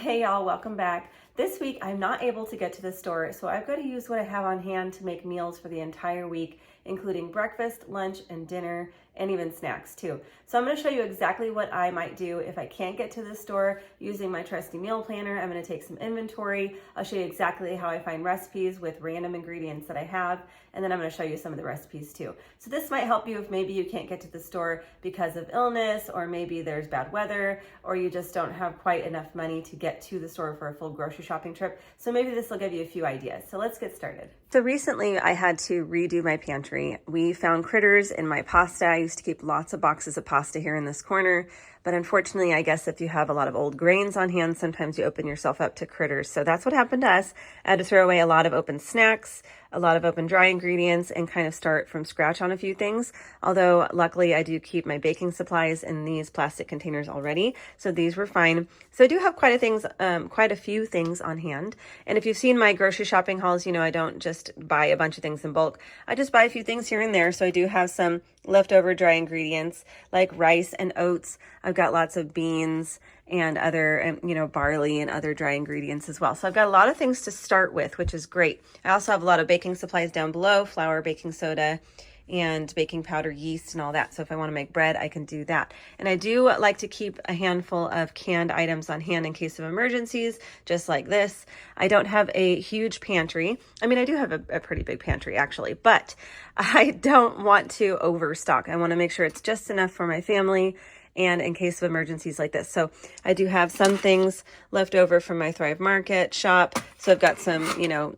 Hey y'all, welcome back. This week I'm not able to get to the store, so I've got to use what I have on hand to make meals for the entire week, including breakfast, lunch, and dinner, and even snacks too. So I'm going to show you exactly what I might do if I can't get to the store using my trusty meal planner. I'm going to take some inventory. I'll show you exactly how I find recipes with random ingredients that I have, and then I'm going to show you some of the recipes too. So this might help you if maybe you can't get to the store because of illness, or maybe there's bad weather, or you just don't have quite enough money to get to the store for a full grocery shopping trip. So maybe this will give you a few ideas. So let's get started. So recently I had to redo my pantry. We found critters in my pasta. I used to keep lots of boxes of pasta here in this corner, but unfortunately, I guess if you have a lot of old grains on hand, sometimes you open yourself up to critters. So that's what happened to us. I had to throw away a lot of open snacks, a lot of open dry ingredients, and kind of start from scratch on a few things. Although luckily I do keep my baking supplies in these plastic containers already, so these were fine. So I do have quite a few things on hand. And if you've seen my grocery shopping hauls, you know I don't just buy a bunch of things in bulk. I just buy a few things here and there. So I do have some leftover dry ingredients like rice and oats. I've got lots of beans and other, barley and other dry ingredients as well. So I've got a lot of things to start with, which is great. I also have a lot of baking supplies down below, flour, baking soda, and baking powder, yeast, and all that. So if I want to make bread, I can do that. And I do like to keep a handful of canned items on hand in case of emergencies, just like this. I don't have a huge pantry. I mean, I do have a pretty big pantry actually, but I don't want to overstock. I want to make sure it's just enough for my family and in case of emergencies like this. So I do have some things left over from my Thrive Market shop. So I've got some,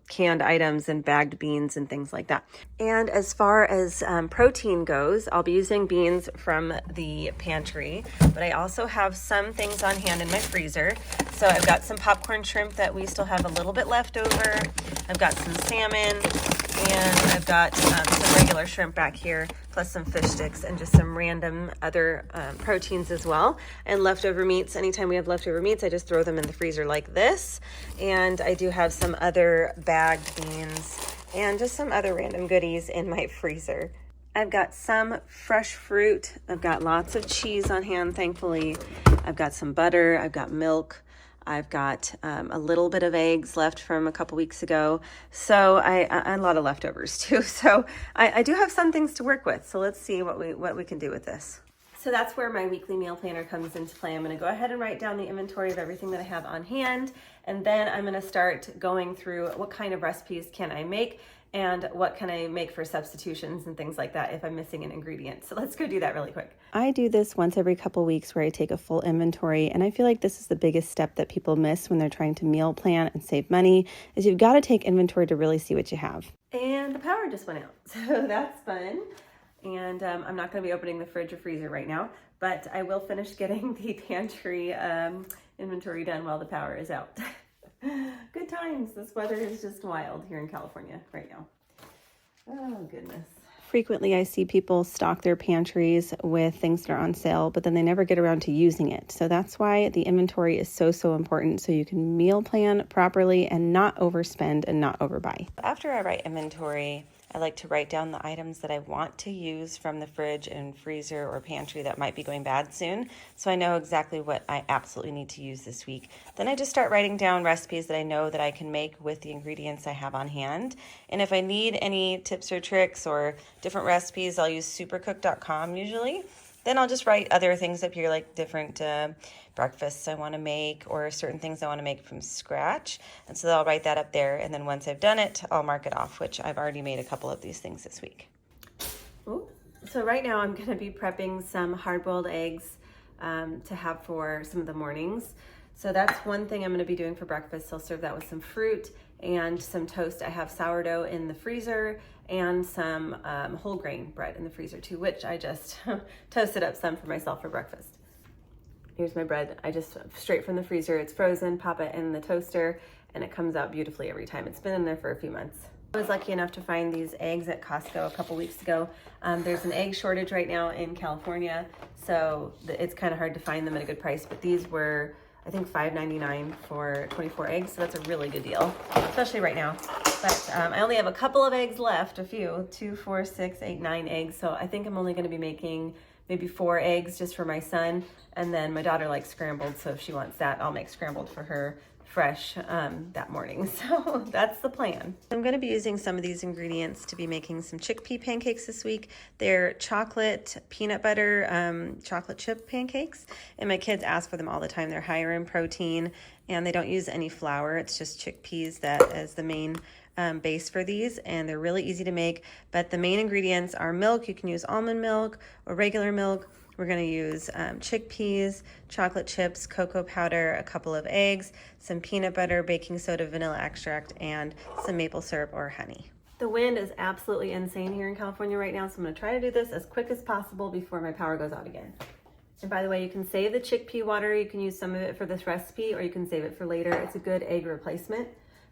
canned items and bagged beans and things like that. And as far as protein goes, I'll be using beans from the pantry, but I also have some things on hand in my freezer. So I've got some popcorn shrimp that we still have a little bit left over. I've got some salmon, and I've got some regular shrimp back here, plus some fish sticks and just some random other proteins as well. And leftover meats, anytime we have leftover meats, I just throw them in the freezer like this. And I do have some other bagged beans and just some other random goodies in my freezer. I've got some fresh fruit. I've got lots of cheese on hand, thankfully. I've got some butter. I've got milk. I've got a little bit of eggs left from a couple weeks ago. So a lot of leftovers too. So I do have some things to work with. So let's see what we can do with this. So that's where my weekly meal planner comes into play. I'm going to go ahead and write down the inventory of everything that I have on hand. And then I'm going to start going through what kind of recipes can I make and what can I make for substitutions and things like that if I'm missing an ingredient. So let's go do that really quick. I do this once every couple weeks where I take a full inventory, and I feel like this is the biggest step that people miss when they're trying to meal plan and save money, is you've got to take inventory to really see what you have. And the power just went out, so that's fun. And I'm not going to be opening the fridge or freezer right now, but I will finish getting the pantry inventory done while the power is out. Good times. This weather is just wild here in California right now. Oh, goodness. Frequently, I see people stock their pantries with things that are on sale, but then they never get around to using it. So that's why the inventory is so important, so you can meal plan properly and not overspend and not overbuy. After I write inventory, I like to write down the items that I want to use from the fridge and freezer or pantry that might be going bad soon, so I know exactly what I absolutely need to use this week. Then I just start writing down recipes that I know that I can make with the ingredients I have on hand. And if I need any tips or tricks or different recipes, I'll use supercook.com usually. Then I'll just write other things up here, like different breakfasts I want to make or certain things I want to make from scratch. And so I'll write that up there. And then once I've done it, I'll mark it off, which I've already made a couple of these things this week. Ooh. So right now I'm going to be prepping some hard-boiled eggs to have for some of the mornings. So that's one thing I'm going to be doing for breakfast. I'll serve that with some fruit and some toast. I have sourdough in the freezer and some whole grain bread in the freezer too, which I just toasted up some for myself for breakfast. Here's my bread. I just straight from the freezer. It's frozen, pop it in the toaster, and it comes out beautifully every time. It's been in there for a few months. I was lucky enough to find these eggs at Costco a couple weeks ago. There's an egg shortage right now in California, so it's kind of hard to find them at a good price, but these were, I think, $5.99 for 24 eggs, so that's a really good deal, especially right now. But I only have a couple of eggs left, a few, 2, 4, 6, 8, 9 eggs, so I think I'm only going to be making maybe 4 eggs just for my son. And then my daughter likes scrambled, so if she wants that, I'll make scrambled for her fresh that morning. So that's the plan. I'm going to be using some of these ingredients to be making some chickpea pancakes this week. They're chocolate peanut butter chocolate chip pancakes, and my kids ask for them all the time. They're higher in protein and they don't use any flour. It's just chickpeas that is the main base for these, and they're really easy to make. But the main ingredients are milk. You can use almond milk or regular milk. We're going to use chickpeas, chocolate chips, cocoa powder, a couple of eggs, some peanut butter, baking soda, vanilla extract, and some maple syrup or honey. The wind is absolutely insane here in California right now, so I'm going to try to do this as quick as possible before my power goes out again. And by the way, you can save the chickpea water. You can use some of it for this recipe, or you can save it for later. It's a good egg replacement.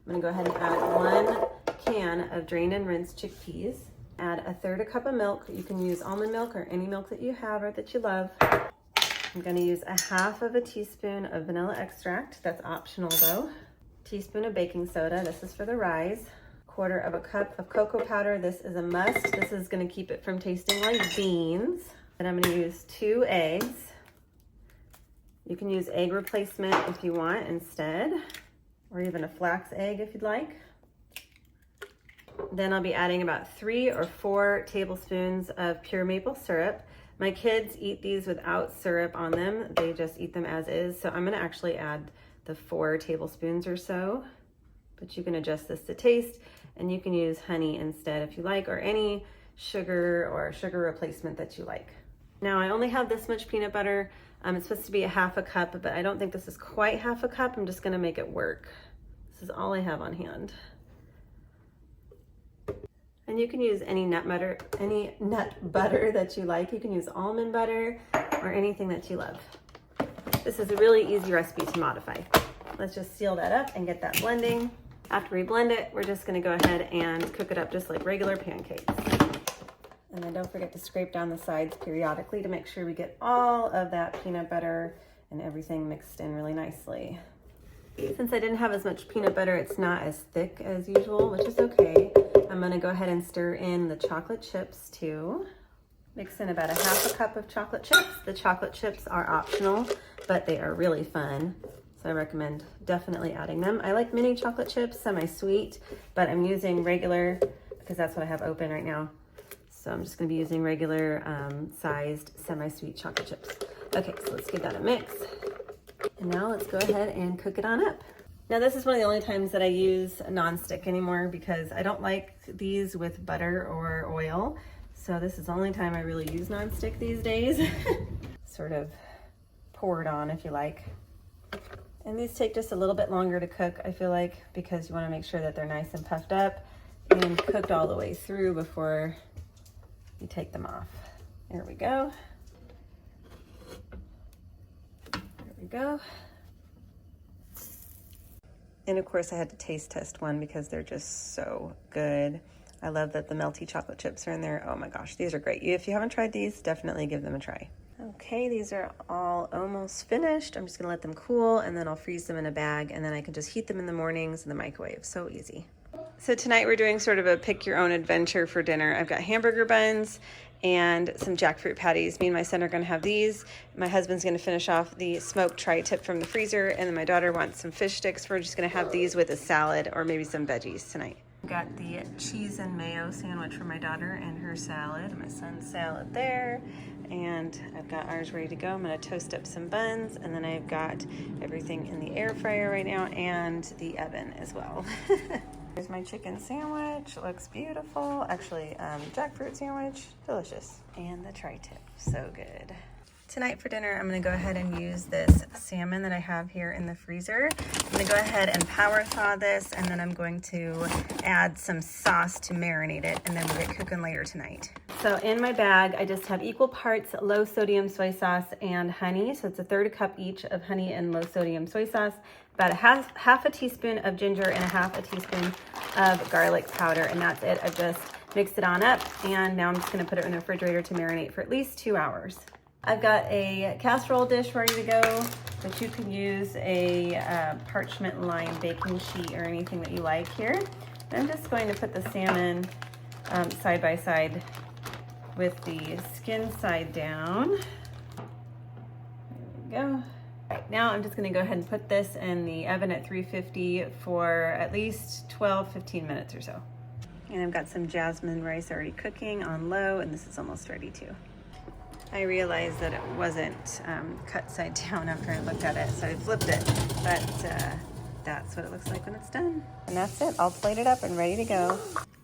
I'm going to go ahead and add 1 can of drained and rinsed chickpeas. Add 1/3 cup of milk. You can use almond milk or any milk that you have or that you love. I'm going to use 1/2 teaspoon of vanilla extract. That's optional though. Teaspoon of baking soda. This is for the rise. 1/4 cup of cocoa powder. This is a must. This is going to keep it from tasting like beans. And I'm going to use 2 eggs. You can use egg replacement if you want instead, or even a flax egg if you'd like. Then I'll be adding about 3 or 4 tablespoons of pure maple syrup. My kids eat these without syrup on them. They just eat them as is. So I'm going to actually add the 4 tablespoons or so, but you can adjust this to taste, and you can use honey instead if you like, or any sugar or sugar replacement that you like. Now I only have this much peanut butter. It's supposed to be 1/2 cup, but I don't think this is quite 1/2 cup. I'm just going to make it work. This is all I have on hand. And you can use any nut butter that you like. You can use almond butter or anything that you love. This is a really easy recipe to modify. Let's just seal that up and get that blending. After we blend it, we're just going to go ahead and cook it up just like regular pancakes. And then don't forget to scrape down the sides periodically to make sure we get all of that peanut butter and everything mixed in really nicely. Since I didn't have as much peanut butter, it's not as thick as usual, which is okay. I'm going to go ahead and stir in the chocolate chips too. Mix in about 1/2 cup of chocolate chips. The chocolate chips are optional, but they are really fun. So I recommend definitely adding them. I like mini chocolate chips, semi-sweet, but I'm using regular because that's what I have open right now. So I'm just going to be using regular sized semi-sweet chocolate chips. Okay, so let's give that a mix. And now let's go ahead and cook it on up. Now this is one of the only times that I use a non-stick anymore because I don't like these with butter or oil. So this is the only time I really use non-stick these days. Sort of pour it on if you like. And these take just a little bit longer to cook, I feel like, because you want to make sure that they're nice and puffed up and cooked all the way through before you take them off. There we go. There we go. And of course I had to taste test one because they're just so good. I love that the melty chocolate chips are in there. Oh my gosh, these are great. If you haven't tried these, definitely give them a try. Okay, these are all almost finished. I'm just gonna let them cool and then I'll freeze them in a bag, and then I can just heat them in the mornings in the microwave. So easy. So tonight we're doing sort of a pick your own adventure for dinner. I've got hamburger buns and some jackfruit patties. Me and my son are gonna have these. My husband's gonna finish off the smoked tri-tip from the freezer, and then my daughter wants some fish sticks. We're just gonna have these with a salad or maybe some veggies tonight. Got the cheese and mayo sandwich for my daughter and her salad, my son's salad there, and I've got ours ready to go. I'm gonna toast up some buns, and then I've got everything in the air fryer right now and the oven as well. Here's my chicken sandwich, looks beautiful. Actually, jackfruit sandwich, delicious. And the tri-tip, so good. Tonight for dinner, I'm gonna go ahead and use this salmon that I have here in the freezer. I'm gonna go ahead and power thaw this, and then I'm going to add some sauce to marinate it, and then we'll get cooking later tonight. So in my bag, I just have equal parts low sodium soy sauce and honey. So it's 1/3 cup each of honey and low sodium soy sauce, about half a teaspoon of ginger and 1/2 teaspoon of garlic powder, and that's it. I've just mixed it on up, and now I'm just gonna put it in the refrigerator to marinate for at least 2 hours. I've got a casserole dish ready to go, but you can use a parchment lined baking sheet or anything that you like here. I'm just going to put the salmon side by side with the skin side down. There we go. All right, now I'm just gonna go ahead and put this in the oven at 350 for at least 12-15 minutes or so. And I've got some jasmine rice already cooking on low, and this is almost ready too. I realized that it wasn't cut side down after I looked at it, so I flipped it, but that's what it looks like when it's done. And that's it, all plated up and ready to go.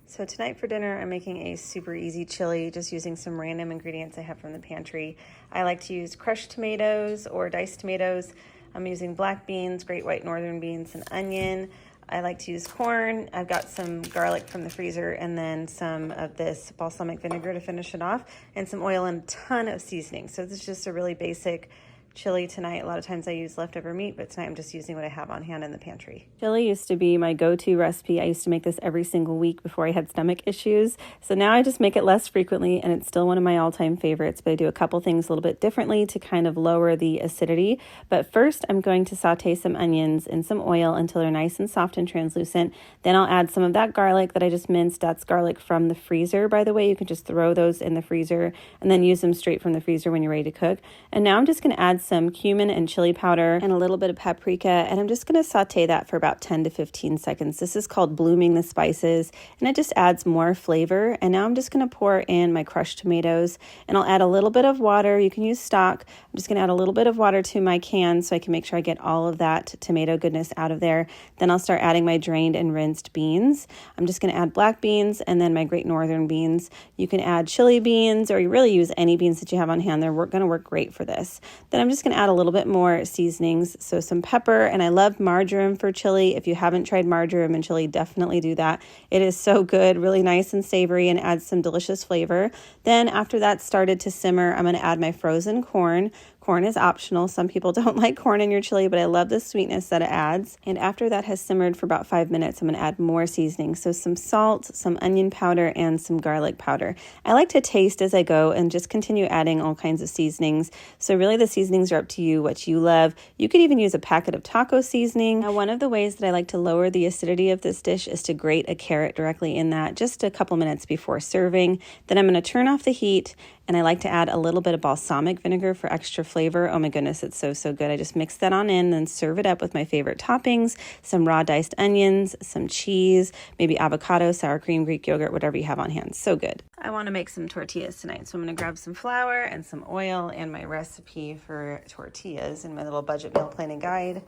So tonight for dinner, I'm making a super easy chili, just using some random ingredients I have from the pantry. I like to use crushed tomatoes or diced tomatoes. I'm using black beans, great white northern beans, and onion. I like to use corn. I've got some garlic from the freezer and then some of this balsamic vinegar to finish it off, and some oil and a ton of seasoning. So this is just a really basic chili tonight. A lot of times I use leftover meat, but tonight I'm just using what I have on hand in the pantry. Chili used to be my go-to recipe. I used to make this every single week before I had stomach issues. So now I just make it less frequently, and it's still one of my all-time favorites, but I do a couple things a little bit differently to kind of lower the acidity. But first I'm going to saute some onions in some oil until they're nice and soft and translucent. Then I'll add some of that garlic that I just minced. That's garlic from the freezer, by the way. You can just throw those in the freezer and then use them straight from the freezer when you're ready to cook. And now I'm just going to add some cumin and chili powder and a little bit of paprika, and I'm just going to saute that for about 10 to 15 seconds. This is called blooming the spices, and it just adds more flavor. And now I'm just going to pour in my crushed tomatoes, and I'll add a little bit of water. You can use stock. I'm just going to add a little bit of water to my can so I can make sure I get all of that tomato goodness out of there. Then I'll start adding my drained and rinsed beans. I'm just going to add black beans and then my great northern beans. You can add chili beans, or you really use any beans that you have on hand. They're going to work great for this. Then I'm just going to add a little bit more seasonings, so some pepper, and I love marjoram for chili. If you haven't tried marjoram in chili, definitely do that. It is so good, really nice and savory, and adds some delicious flavor. Then after that's started to simmer, I'm going to add my frozen corn. Corn is optional. Some people don't like corn in your chili, but I love the sweetness that it adds. And after that has simmered for about 5 minutes, I'm going to add more seasoning. So some salt, some onion powder, and some garlic powder. I like to taste as I go and just continue adding all kinds of seasonings. So really the seasonings are up to you, what you love. You could even use a packet of taco seasoning. Now, one of the ways that I like to lower the acidity of this dish is to grate a carrot directly in that just a couple minutes before serving. Then I'm going to turn off the heat, and I like to add a little bit of balsamic vinegar for extra flavor. Oh my goodness, it's so, so good. I just mix that on in and serve it up with my favorite toppings, some raw diced onions, some cheese, maybe avocado, sour cream, Greek yogurt, whatever you have on hand. So good. I want to make some tortillas tonight, so I'm going to grab some flour and some oil and my recipe for tortillas in my little budget meal planning guide.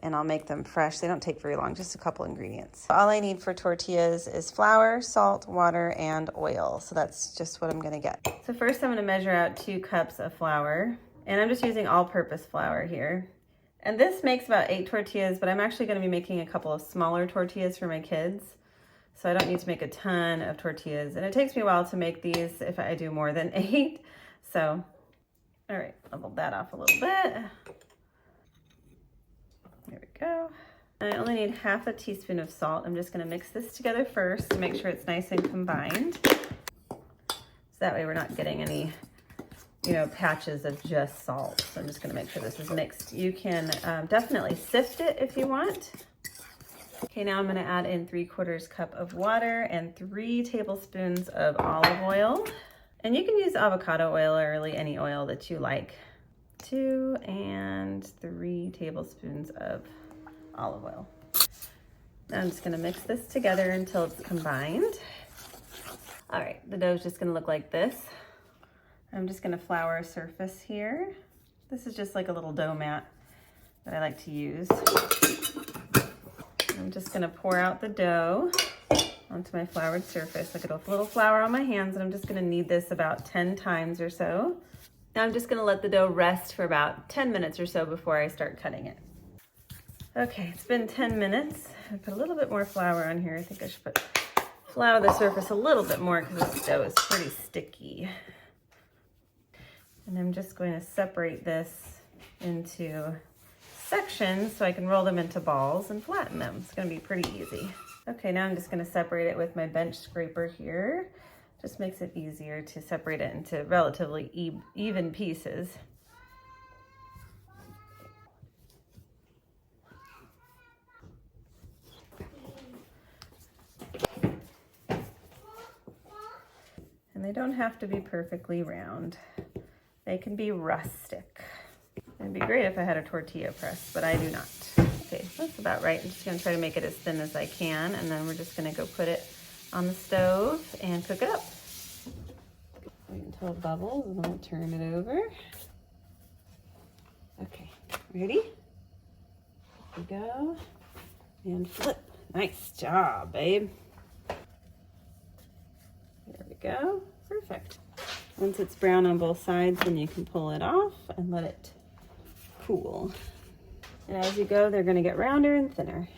And I'll make them fresh. They don't take very long, just a couple ingredients. All I need for tortillas is flour, salt, water, and oil. So that's just what I'm gonna get. So first I'm gonna measure out 2 cups of flour, and I'm just using all-purpose flour here. And this makes about 8 tortillas, but I'm actually gonna be making a couple of smaller tortillas for my kids. So I don't need to make a ton of tortillas. And it takes me a while to make these if I do more than 8. So, all right, level that off a little bit. There we go. I only need half a teaspoon of salt. I'm just going to mix this together first to make sure it's nice and combined. So that way we're not getting any, patches of just salt. So I'm just going to make sure this is mixed. You can definitely sift it if you want. Okay, now I'm going to add in 3/4 cup of water and 3 tablespoons of olive oil. And you can use avocado oil or really any oil that you like. 2 and 3 tablespoons of olive oil. Now I'm just going to mix this together until it's combined. All right, the dough is just going to look like this. I'm just going to flour a surface here. This is just like a little dough mat that I like to use. I'm just going to pour out the dough onto my floured surface. I get a little flour on my hands, and I'm just going to knead this about 10 times or so. Now I'm just going to let the dough rest for about 10 minutes or so before I start cutting it. Okay, it's been 10 minutes. I put a little bit more flour on here. I think I should flour the surface a little bit more because this dough is pretty sticky. And I'm just going to separate this into sections so I can roll them into balls and flatten them. It's going to be pretty easy. Okay, now I'm just going to separate it with my bench scraper here. Just makes it easier to separate it into relatively even pieces. And they don't have to be perfectly round. They can be rustic. It'd be great if I had a tortilla press, but I do not. Okay, that's about right. I'm just gonna try to make it as thin as I can, and then we're just gonna go put it on the stove and cook it up. Wait until it bubbles, and then we'll turn it over. Okay, ready? Here we go. And flip. Nice job, babe. There we go. Perfect. Once it's brown on both sides, then you can pull it off and let it cool. And as you go, they're gonna get rounder and thinner.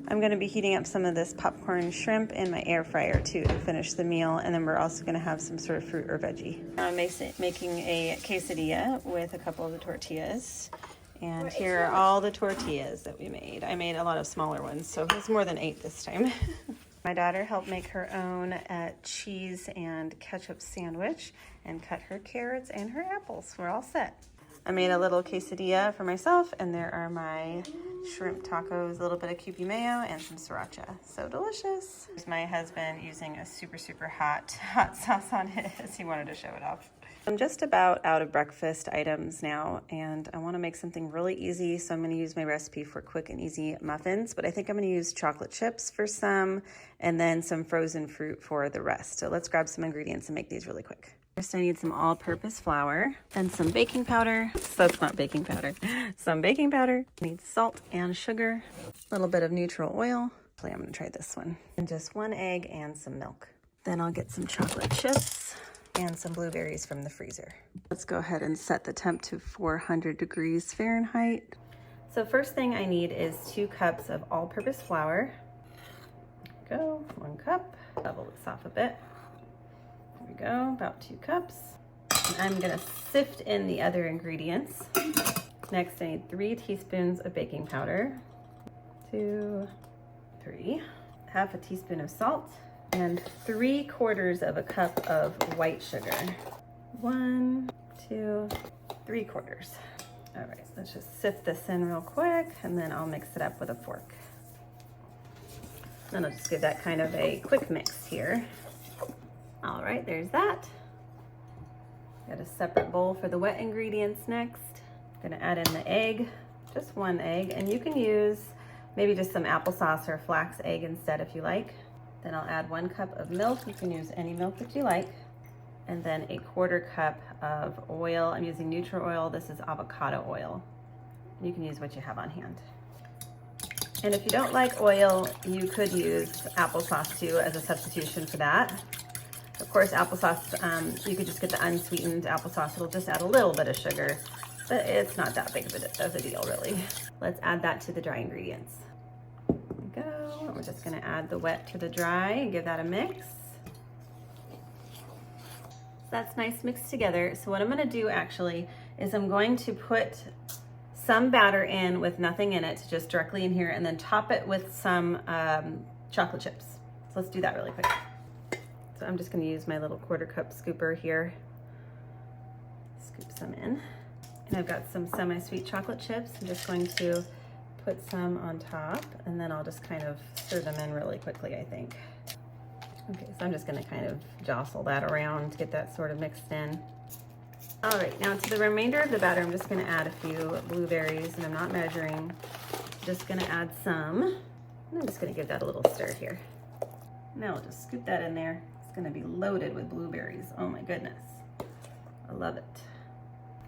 I'm gonna be heating up some of this popcorn shrimp in my air fryer too to finish the meal, and then we're also gonna have some sort of fruit or veggie. I'm making a quesadilla with a couple of the tortillas. And here are all the tortillas that we made. I made a lot of smaller ones, so it's more than 8 this time. My daughter helped make her own cheese and ketchup sandwich and cut her carrots and her apples. We're all set. I made a little quesadilla for myself, and there are my shrimp tacos, a little bit of Chickpea mayo, and some sriracha. So delicious. Here's my husband using a super hot sauce on his. He wanted to show it off. I'm just about out of breakfast items now, and I want to make something really easy, so I'm going to use my recipe for quick and easy muffins, but I think I'm going to use chocolate chips for some, and then some frozen fruit for the rest. So let's grab some ingredients and make these really quick. First, I need some all-purpose flour, then some baking powder. That's not baking powder. Some baking powder. I need salt and sugar, a little bit of neutral oil. Actually, I'm going to try this one. And just 1 egg and some milk. Then I'll get some chocolate chips and some blueberries from the freezer. Let's go ahead and set the temp to 400 degrees Fahrenheit. So first thing I need is 2 cups of all-purpose flour. There we go, 1 cup. Level this off a bit. There we go, about 2 cups. And I'm gonna sift in the other ingredients. Next, I need 3 teaspoons of baking powder. 2, 3. Half a teaspoon of salt. And 3/4 of a cup of white sugar. 1, 2, 3/4. All right, let's just sift this in real quick, and then I'll mix it up with a fork. Then I'll just give that kind of a quick mix here. All right, there's that. Got a separate bowl for the wet ingredients next. Gonna add in the egg, just 1 egg, and you can use maybe just some applesauce or flax egg instead if you like. Then I'll add 1 cup of milk. You can use any milk that you like. And then 1/4 cup of oil. I'm using neutral oil. This is avocado oil. You can use what you have on hand. And if you don't like oil, you could use applesauce too as a substitution for that. Of course, applesauce, you could just get the unsweetened applesauce. It'll just add a little bit of sugar, but it's not that big of a deal really. Let's add that to the dry ingredients. Go. We're just gonna add the wet to the dry and give that a mix. So that's nice mixed together. So what I'm gonna do actually is I'm going to put some batter in with nothing in it, just directly in here, and then top it with some chocolate chips. So let's do that really quick. So I'm just gonna use my little 1/4 cup scooper here. Scoop some in. And I've got some semi-sweet chocolate chips. I'm just going to put some on top, and then I'll just kind of stir them in really quickly, I think. Okay, so I'm just gonna kind of jostle that around to get that sort of mixed in. All right, now to the remainder of the batter, I'm just gonna add a few blueberries, and I'm not measuring. Just gonna add some. And I'm just gonna give that a little stir here. Now I'll just scoop that in there. It's gonna be loaded with blueberries. Oh my goodness, I love it.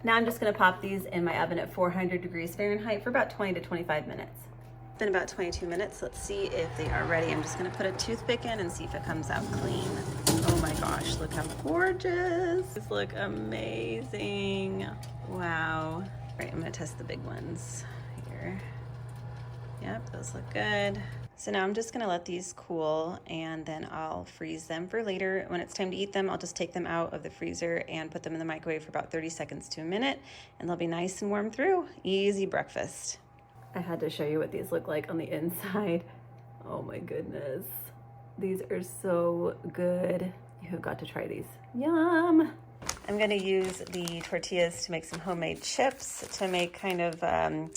Now I'm just gonna pop these in my oven at 400 degrees Fahrenheit for about 20 to 25 minutes. It's been about 22 minutes. Let's see if they are ready. I'm just gonna put a toothpick in and see if it comes out clean. Oh my gosh, look how gorgeous. These look amazing. Wow. All right, I'm gonna test the big ones here. Yep, those look good. So now I'm just gonna let these cool, and then I'll freeze them for later. When it's time to eat them, I'll just take them out of the freezer and put them in the microwave for about 30 seconds to a minute, and they'll be nice and warm through. Easy breakfast. I had to show you what these look like on the inside. Oh my goodness. These are so good. You have got to try these. Yum. I'm gonna use the tortillas to make some homemade chips to make kind of a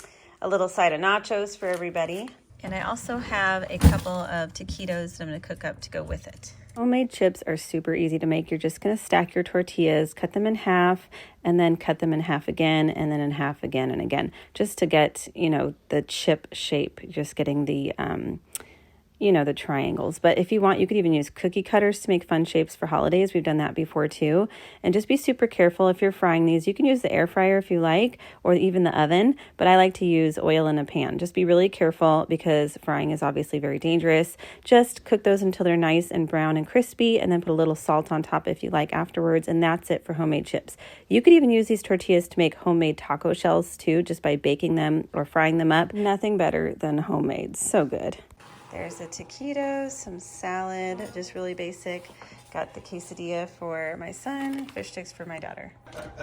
little side of nachos for everybody. And I also have a couple of taquitos that I'm going to cook up to go with it. Homemade chips are super easy to make. You're just going to stack your tortillas, cut them in half, and then cut them in half again, and then in half again and again, just to get, you know, the chip shape, just getting the, you know, the triangles. But if you want, you could even use cookie cutters to make fun shapes for holidays. We've done that before too. And just be super careful if you're frying these. You can use the air fryer if you like, or even the oven, but I like to use oil in a pan. Just be really careful because frying is obviously very dangerous. Just cook those until they're nice and brown and crispy, and then put a little salt on top if you like afterwards, and that's it for homemade chips. You could even use these tortillas to make homemade taco shells too, just by baking them or frying them up. Nothing better than homemade. So good. There's the taquitos, some salad, just really basic. Got the quesadilla for my son, fish sticks for my daughter.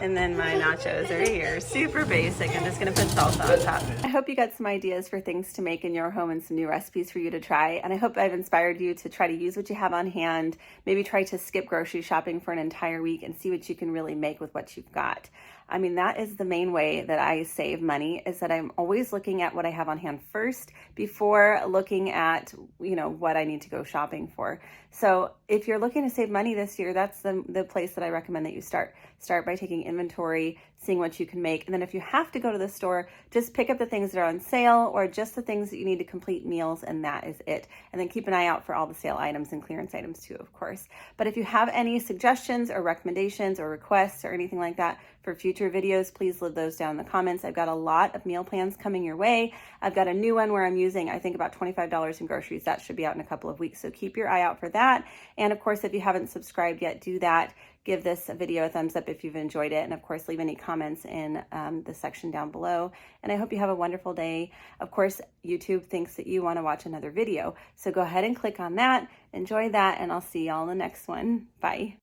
And then my nachos are here, super basic. I'm just gonna put salsa on top. I hope you got some ideas for things to make in your home and some new recipes for you to try. And I hope I've inspired you to try to use what you have on hand. Maybe try to skip grocery shopping for an entire week and see what you can really make with what you've got. I mean, that is the main way that I save money, is that I'm always looking at what I have on hand first before looking at, you know, what I need to go shopping for. So if you're looking to save money this year, that's the place that I recommend that you start. Start by taking inventory, seeing what you can make. And then if you have to go to the store, just pick up the things that are on sale or just the things that you need to complete meals, and that is it. And then keep an eye out for all the sale items and clearance items too, of course. But if you have any suggestions or recommendations or requests or anything like that for future videos, please leave those down in the comments. I've got a lot of meal plans coming your way. I've got a new one where I'm using, I think, about $25 in groceries. That should be out in a couple of weeks. So keep your eye out for that. And of course, if you haven't subscribed yet, do that. Give this video a thumbs up if you've enjoyed it. And of course, leave any comments in the section down below. And I hope you have a wonderful day. Of course, YouTube thinks that you want to watch another video. So go ahead and click on that. Enjoy that. And I'll see y'all in the next one. Bye.